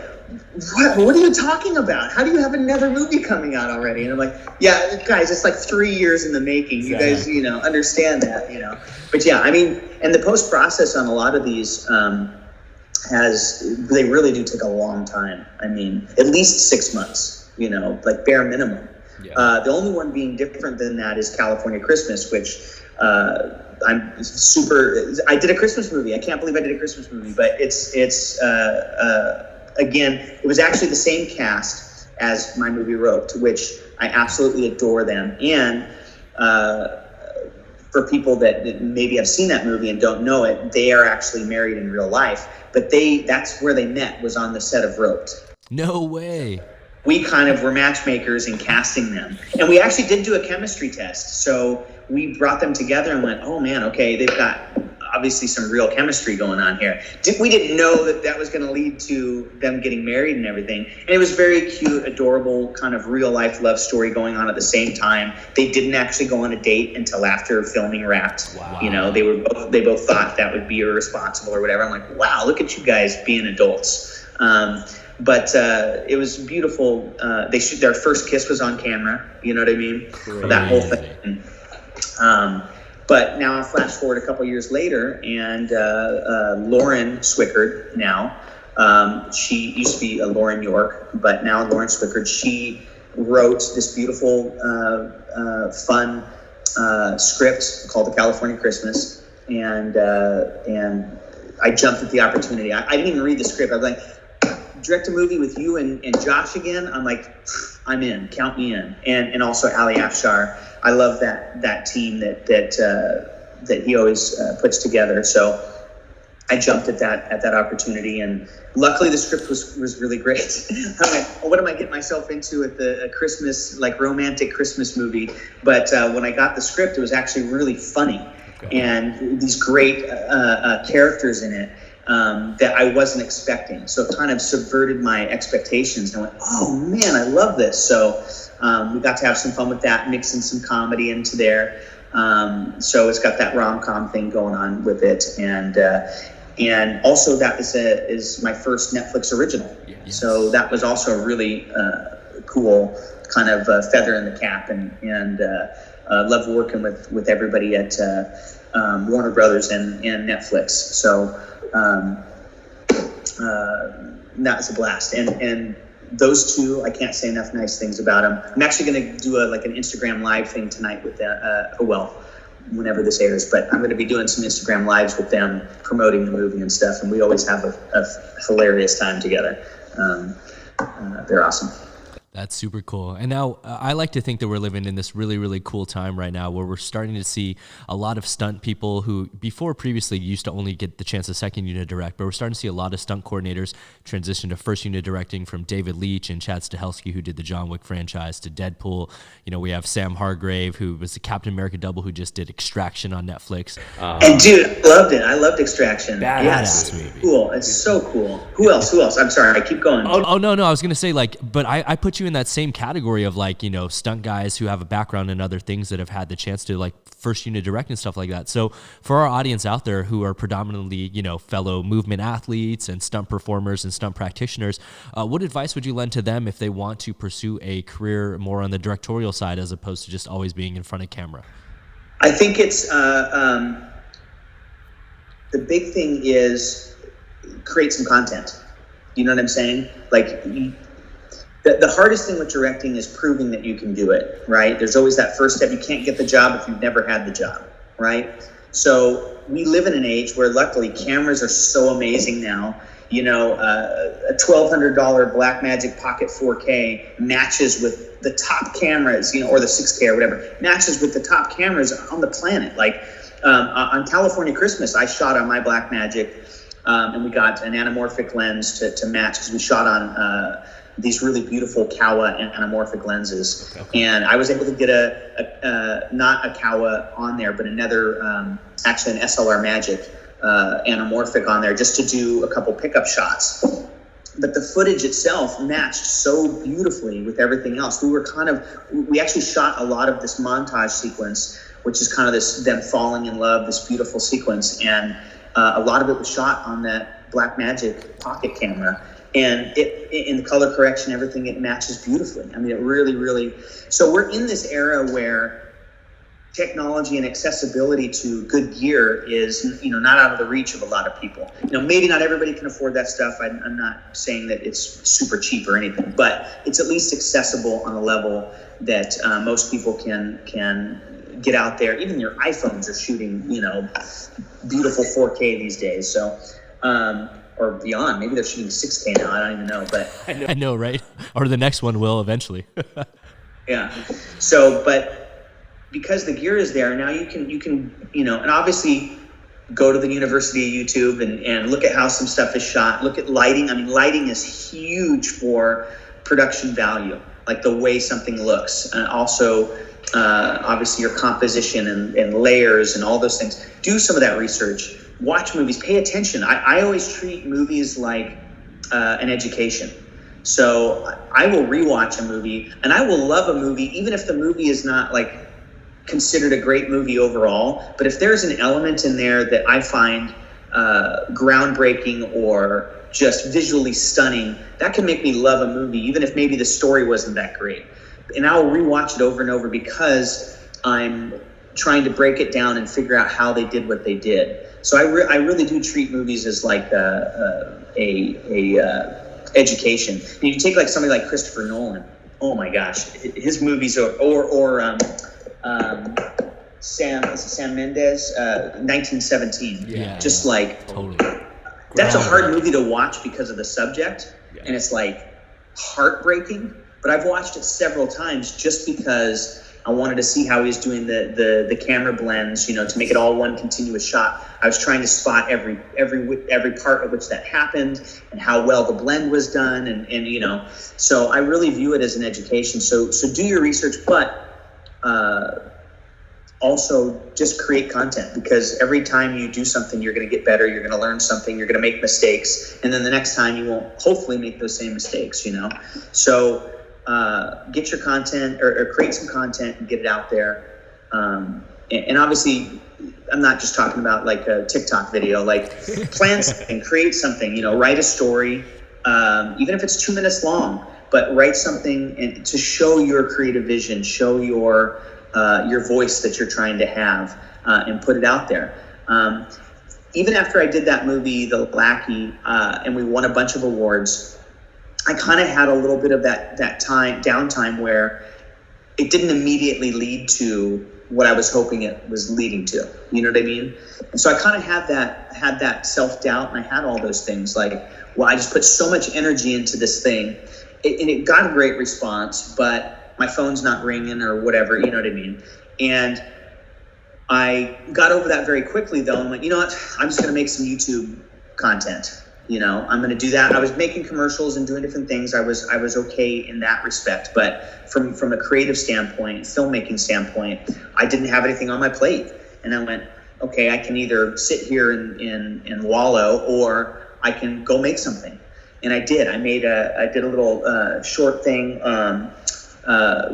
what are you talking about? How do you have another movie coming out already? And I'm like, yeah, guys, it's like 3 years in the making. You guys, understand that, But yeah, I mean, and the post process on a lot of these they really do take a long time. I mean, at least 6 months, like bare minimum. Yeah. The only one being different than that is California Christmas, which I did a Christmas movie. I can't believe I did a Christmas movie, but it's again, it was actually the same cast as my movie Roped, which I absolutely adore them. And for people that maybe have seen that movie and don't know it, they are actually married in real life, but that's where they met, was on the set of Roped. No way. We kind of were matchmakers in casting them. And we actually did do a chemistry test. So we brought them together and went, oh man, okay, they've got obviously some real chemistry going on here. We didn't know that was going to lead to them getting married and everything. And it was very cute, adorable, kind of real life love story going on at the same time. They didn't actually go on a date until after filming wrapped. Wow. They both thought that would be irresponsible or whatever. I'm like, wow, look at you guys being adults. But it was beautiful. Their first kiss was on camera. You know what I mean? Crazy. That whole thing. But now I flash forward a couple years later, and Lauren Swickard now, she used to be Lauren York, but now Lauren Swickard, she wrote this beautiful, fun script called The California Christmas, and I jumped at the opportunity. I didn't even read the script. I was like, direct a movie with you and Josh again? I'm like, I'm in. Count me in. And also Ali Afshar. I love that team that he always puts together. So I jumped at that opportunity, and luckily the script was really great. I'm like, what am I getting myself into at a Christmas, like romantic Christmas movie? But when I got the script, it was actually really funny, and these great characters in it. That I wasn't expecting. So it kind of subverted my expectations. And I went, oh man, I love this. So we got to have some fun with that, mixing some comedy into there. So it's got that rom-com thing going on with it. And also that is my first Netflix original. Yes. So that was also a really cool kind of feather in the cap. And love working with everybody at Warner Brothers and Netflix. So that was a blast. And those two, I can't say enough nice things about them. I'm actually going to do an Instagram live thing tonight with whenever this airs, but I'm going to be doing some Instagram lives with them promoting the movie and stuff, and we always have a hilarious time together. They're awesome. That's super cool. And now I like to think that we're living in this really, really cool time right now where we're starting to see a lot of stunt people who before previously used to only get the chance to second unit direct, but we're starting to see a lot of stunt coordinators transition to first unit directing, from David Leitch and Chad Stahelski, who did the John Wick franchise, to Deadpool. You know, we have Sam Hargrave, who was the Captain America double, who just did Extraction on Netflix. And dude, I loved it. I loved Extraction. Badass movie. Cool. It's so cool. Who else? I'm sorry. I keep going. Oh no. I was going to say, but I put you in that same category of stunt guys who have a background in other things that have had the chance to first unit direct and stuff like that. So for our audience out there who are predominantly, fellow movement athletes and stunt performers and stunt practitioners, what advice would you lend to them if they want to pursue a career more on the directorial side as opposed to just always being in front of camera? I think it's the big thing is create some content. You know what I'm saying? The hardest thing with directing is proving that you can do it, right? There's always that first step. You can't get the job if you've never had the job, right? So we live in an age where luckily cameras are so amazing now. A $1,200 Blackmagic Pocket 4K matches with the top cameras, or the 6K or whatever, matches with the top cameras on the planet. On California Christmas, I shot on my Blackmagic, and we got an anamorphic lens to match, because we shot on these really beautiful Kowa anamorphic lenses. Okay. And I was able to get not a Kowa on there, but another, actually an SLR Magic anamorphic on there, just to do a couple pickup shots. But the footage itself matched so beautifully with everything else. We actually shot a lot of this montage sequence, which is kind of them falling in love, this beautiful sequence. And a lot of it was shot on that Blackmagic pocket camera. And in the color correction, everything, it matches beautifully. I mean, it really, really. So we're in this era where technology and accessibility to good gear is, not out of the reach of a lot of people. Maybe not everybody can afford that stuff. I'm not saying that it's super cheap or anything, but it's at least accessible on a level that most people can get out there. Even your iPhones are shooting, beautiful 4K these days. So. Or beyond. Maybe they're shooting 6K now. I don't even know, but I know, right? Or the next one will eventually. Yeah. So, but because the gear is there now, you can, and obviously go to the University of YouTube and look at how some stuff is shot. Look at lighting. I mean, lighting is huge for production value, like the way something looks. Also, obviously your composition and layers and all those things. Do some of that research. Watch movies, pay attention. I always treat movies like an education. So I will rewatch a movie, and I will love a movie, even if the movie is not considered a great movie overall. But if there's an element in there that I find groundbreaking or just visually stunning, that can make me love a movie, even if maybe the story wasn't that great. And I'll rewatch it over and over because I'm trying to break it down and figure out how they did what they did. So I really do treat movies as education. And you take somebody like Christopher Nolan. Oh my gosh, his movies or Sam Mendes, 1917. Yeah, just totally. That's a hard movie to watch because of the subject, and it's heartbreaking. But I've watched it several times just because I wanted to see how he's doing the camera blends, to make it all one continuous shot. I was trying to spot every part at which that happened and how well the blend was done, and so I really view it as an education. So do your research, but also just create content, because every time you do something, you're going to get better. You're going to learn something. You're going to make mistakes, and then the next time you won't hopefully make those same mistakes. So. Get your content or create some content and get it out there. And obviously, I'm not just talking about a TikTok video, plan something, create something, write a story, even if it's 2 minutes long, but write something to show your creative vision, show your your voice that you're trying to have, and put it out there. Even after I did that movie, The Lackey, and we won a bunch of awards, I kind of had a little bit of that downtime where it didn't immediately lead to what I was hoping it was leading to. You know what I mean? And so I kind of had that self-doubt, and I had all those things like, well, I just put so much energy into this thing, and it got a great response, but my phone's not ringing or whatever, you know what I mean? And I got over that very quickly, though, and went, you know what? I'm just going to make some YouTube content. You know, I'm going to do that. I was making commercials and doing different things. I was okay in that respect. But from a creative standpoint, filmmaking standpoint, I didn't have anything on my plate. And I went, okay, I can either sit here and wallow, or I can go make something. And I did. I did a little short thing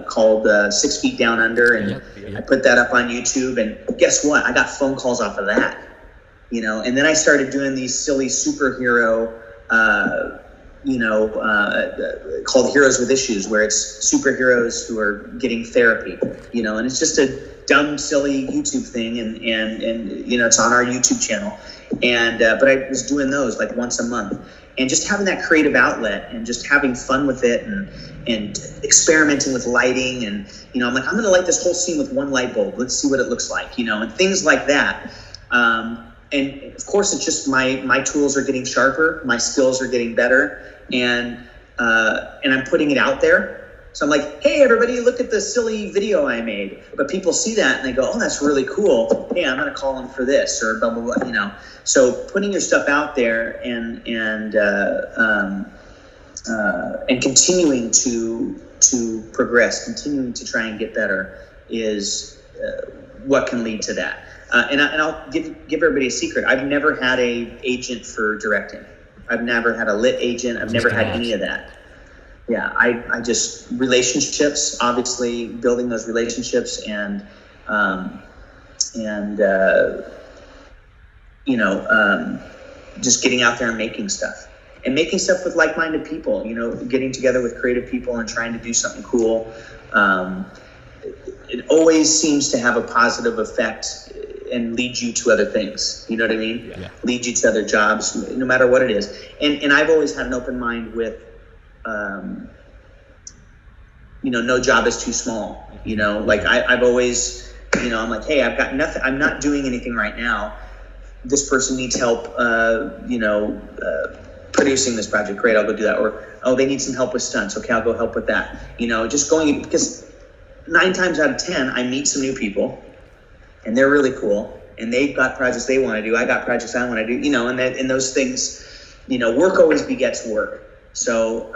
called 6 Feet Down Under, and I put that up on YouTube. And guess what? I got phone calls off of that. You know, and then I started doing these silly superhero, called Heroes with Issues, where it's superheroes who are getting therapy, you know, and it's just a dumb, silly YouTube thing. And you know, it's on our YouTube channel. And, but I was doing those like once a month, and just having that creative outlet and just having fun with it, and experimenting with lighting. And, you know, I'm like, I'm going to light this whole scene with one light bulb. Let's see what it looks like, you know, and things like that. And of course, it's just my tools are getting sharper, my skills are getting better, and I'm putting it out there. So I'm like, hey, everybody, look at the silly video I made. But people see that and they go, oh, that's really cool. Hey, I'm going to call them for this, or blah, blah, blah, you know. So putting your stuff out there and continuing to progress, continuing to try and get better is what can lead to that. And I'll give everybody a secret. I've never had a agent for directing. I've never had a lit agent. I've never had any of that. Yeah, I just, relationships, obviously building those relationships, and just getting out there and making stuff with like-minded people, you know, getting together with creative people and trying to do something cool. It always seems to have a positive effect and lead you to other things. You know what I mean? Yeah. Lead you to other jobs, no matter what it is. And I've always had an open mind with, no job is too small. You know, like I've always, you know, I'm like, hey, I've got nothing. I'm not doing anything right now. This person needs help, producing this project. Great, I'll go do that. Or, oh, they need some help with stunts. Okay, I'll go help with that. You know, just going, because 9 times out of 10, I meet some new people, and they're really cool, and they've got projects they want to do. I got projects I want to do, you know, and those things, you know, work always begets work. So,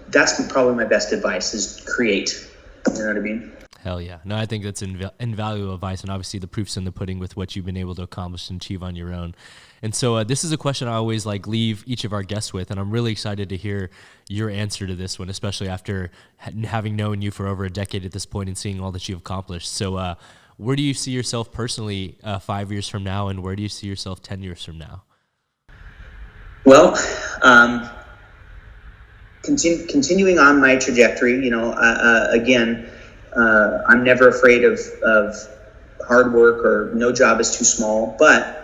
that's probably my best advice is create. You know what I mean? Hell yeah. No, I think that's invaluable advice, and obviously the proof's in the pudding with what you've been able to accomplish and achieve on your own. And so this is a question I always leave each of our guests with, and I'm really excited to hear your answer to this one, especially after having known you for over a decade at this point and seeing all that you've accomplished. So where do you see yourself personally 5 years from now, and where do you see yourself 10 years from now? Well, continuing on my trajectory, you know, again, I'm never afraid of hard work, or no job is too small, but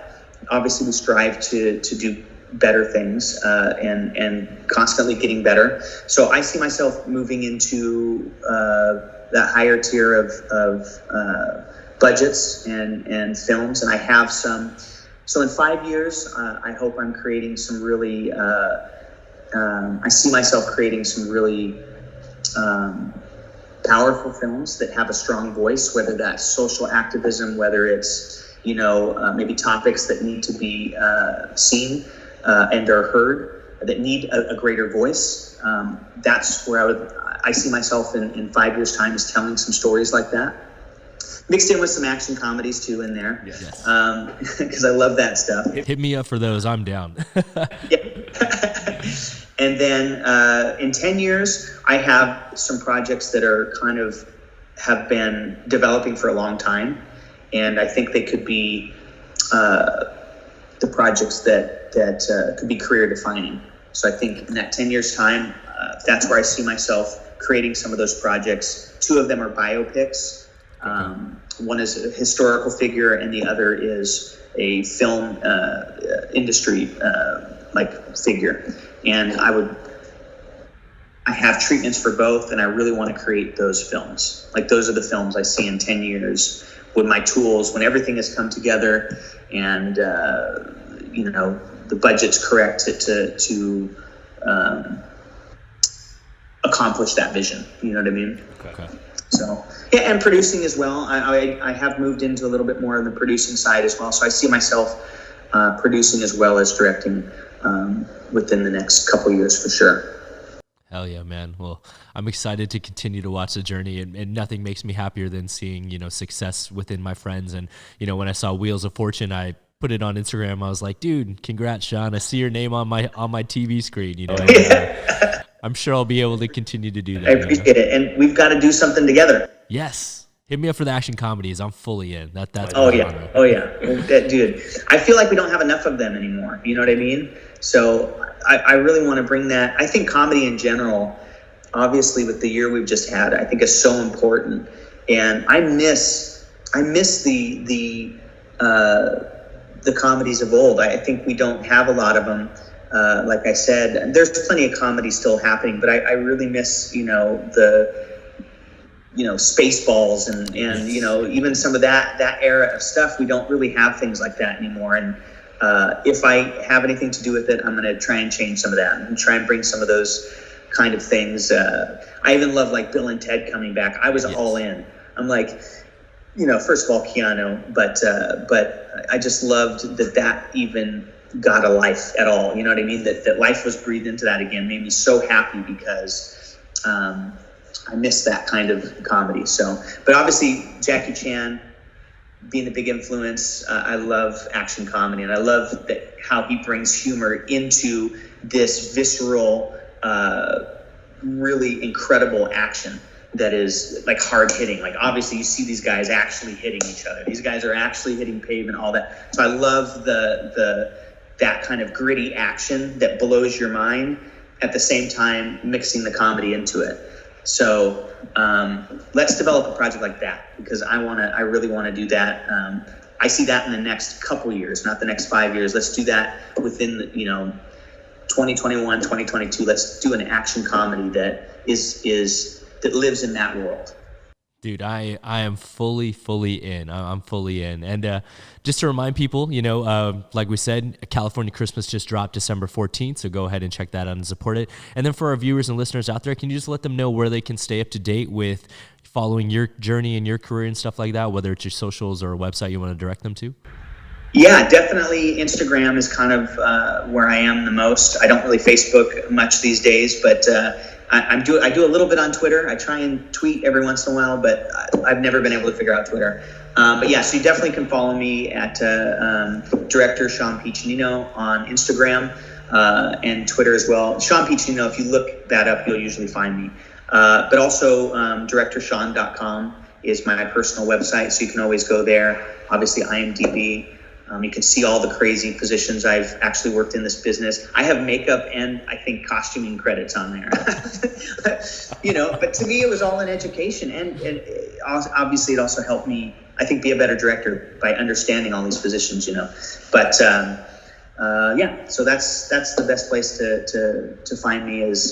obviously we strive to do better things, and constantly getting better. So I see myself moving into that higher tier of budgets and films, and I have some. So in 5 years, I hope I'm creating some really, I see myself creating some really powerful films that have a strong voice, whether that's social activism, whether it's, maybe topics that need to be seen and are heard, that need a greater voice. That's where I see myself in 5 years' time, is telling some stories like that. Mixed in with some action comedies too in there. Yes. Because I love that stuff. Hit me up for those. I'm down. Yeah. And then in 10 years, I have some projects that are have been developing for a long time. And I think they could be the projects that could be career defining. So I think in that 10 years time, that's where I see myself creating some of those projects. 2 of them are biopics. One is a historical figure, and the other is a film industry like figure. And I have treatments for both, and I really want to create those films. Like, those are the films I see in 10 years with my tools, when everything has come together and, the budget's correct to accomplish that vision. You know what I mean? Okay. So, yeah, and producing as well. I have moved into a little bit more of the producing side as well. So I see myself producing as well as directing within the next couple years for sure. Hell yeah, man. Well, I'm excited to continue to watch the journey, and nothing makes me happier than seeing, success within my friends. And, when I saw Wheels of Fortune, I put it on Instagram. I was like, dude, congrats, Shaun. I see your name on my TV screen, and, I'm sure I'll be able to continue to do that. I appreciate it. And we've got to do something together. Yes. Hit me up for the action comedies. I'm fully in. That's Oh yeah. Well, dude, I feel like we don't have enough of them anymore. You know what I mean? So I really want to bring that. I think comedy in general, obviously with the year we've just had, I think is so important. And I miss the comedies of old. I think we don't have a lot of them. Like I said, there's plenty of comedy still happening, but I really miss, Spaceballs and even some of that era of stuff. We don't really have things like that anymore. And if I have anything to do with it, I'm going to try and change some of that and try and bring some of those kind of things. I even love like Bill and Ted coming back. I was all in. I'm like, first of all, Keanu, but I just loved that even got a life at all. You know what I mean? That life was breathed into that again made me so happy because I miss that kind of comedy. So, but obviously Jackie Chan being a big influence. I love action comedy, and I love how he brings humor into this visceral, really incredible action that is like hard hitting. Like, obviously you see these guys actually hitting each other. These guys are actually hitting pavement, all that. So I love that kind of gritty action that blows your mind, at the same time mixing the comedy into it. So let's develop a project like that, because I really want to do that. I see that in the next couple years, not the next 5 years. Let's do that within the, 2021, 2022. Let's do an action comedy that that lives in that world. Dude, I am fully in. I'm fully in. And just to remind people, like we said, California Christmas just dropped December 14th, so go ahead and check that out and support it. And then for our viewers and listeners out there, can you just let them know where they can stay up to date with following your journey and your career and stuff like that, whether it's your socials or a website you want to direct them to? Yeah, definitely. Instagram is kind of where I am the most. I don't really Facebook much these days, but I do a little bit on Twitter. I try and tweet every once in a while, but I've never been able to figure out Twitter. But yeah, so you definitely can follow me at director Shaun Piccinino on Instagram and Twitter as well. Shaun Piccinino, if you look that up, you'll usually find me. But also directorshaun.com is my personal website, so you can always go there. Obviously, IMDb. You can see all the crazy positions I've actually worked in this business. I have makeup and I think costuming credits on there. But to me, it was all an education. And obviously it also helped me, I think, be a better director by understanding all these positions, But so that's the best place to find me is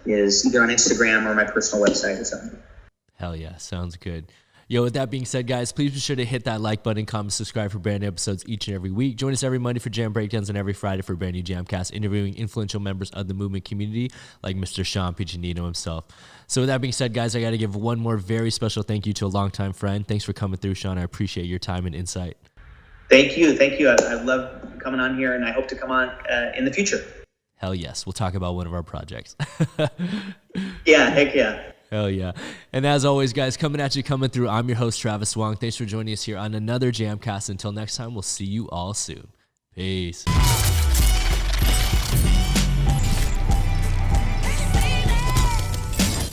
either on Instagram or my personal website or something. Hell yeah, sounds good. Yo, with that being said, guys, please be sure to hit that like button, comment, subscribe for brand new episodes each and every week. Join us every Monday for Jam Breakdowns and every Friday for a brand new JAMCast, interviewing influential members of the movement community like Mr. Shaun Piccinino himself. So with that being said, guys, I got to give one more very special thank you to a longtime friend. Thanks for coming through, Shaun. I appreciate your time and insight. Thank you. I love coming on here, and I hope to come on in the future. Hell yes. We'll talk about one of our projects. Yeah, heck yeah. Hell yeah. And as always, guys, coming through, I'm your host, Travis Wong. Thanks for joining us here on another JAMCast. Until next time, we'll see you all soon. Peace.